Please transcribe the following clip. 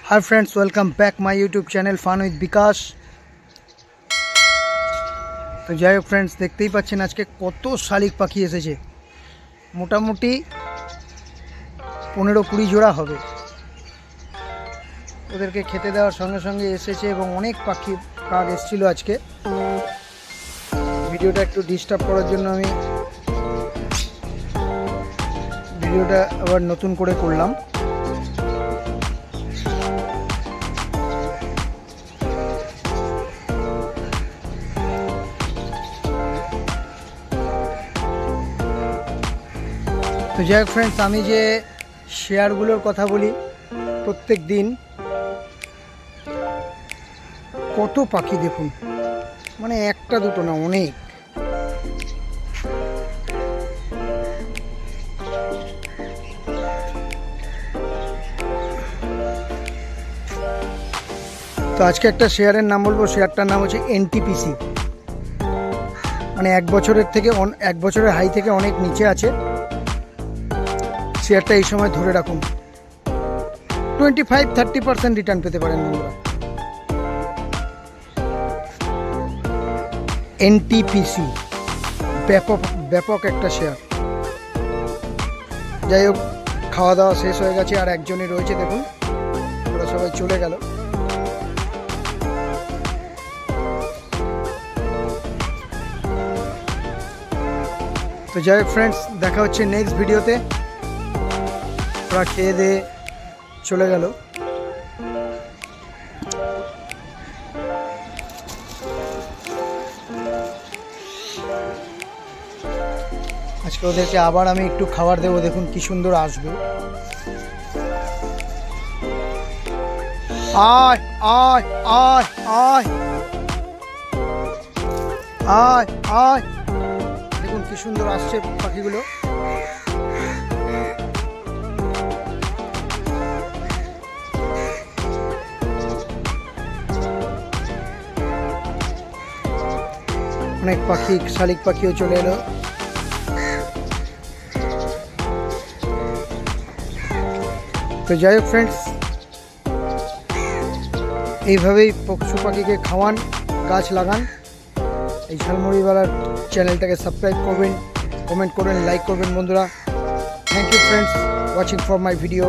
Hi friends, welcome back my YouTube channel फान with विकास। तो যাই হোক फ्रेंड्स, দেখতেই পাচ্ছেন আজকে কত শালিক পাখি এসেছে। মোটামুটি 15-20 জোড়া হবে। ওদেরকে খেতে দেওয়ার সঙ্গে সঙ্গে এসেছে এবং অনেক পাখি কাক এসেছিল আজকে। ভিডিওটা একটু ডিস্টার্ব করার জন্য আমি ভিডিওটা আবার নতুন করে করলাম। तो যাই হোক फ्रेंड्स, আমি যে শেয়ারগুলোর কথা বলি, প্রত্যেক দিন কত পাখি দেখুন, মানে একটা দুটো না, অনেক। তো আজকে একটা শেয়ারের নাম বলবো। শেয়ারটার নাম হচ্ছে এনটিপিসি, মানে এক বছরের হাই থেকে অনেক নিচে আছে। শেয়ারটা এই সময় ধরে রাখুন, 25-30% রিটার্ন পেতে পারেন বন্ধুরা। এনটিপিসি ব্যাপক একটা শেয়ার। যাই হোক, খাওয়া দাওয়া শেষ হয়ে গেছে, আর একজনই রয়েছে, দেখুন ওরা সবাই চলে গেল। তো যাই হোক ফ্রেন্ডস, দেখা হচ্ছে নেক্সট ভিডিওতে। ওরা খেয়ে দিয়ে চলে গেল। আজকে ওদেরকে আবার আমি একটু খাবার দেবো, দেখুন কি সুন্দর আসবে। আয় আয় আয় আয় আয় আয়, দেখুন কি সুন্দর আসছে পাখিগুলো। অনেক পাখি, শালিক পাখিও চলে এলো। তো যাই হোক ফ্রেন্ডস, এইভাবেই পশু পাখিকে খাওয়ান, গাছ লাগান। এই ঝালমুড়িওয়ালার চ্যানেলটাকে সাবস্ক্রাইব করবেন, কমেন্ট করবেন, লাইক করবেন বন্ধুরা। Thank you friends watching for my video.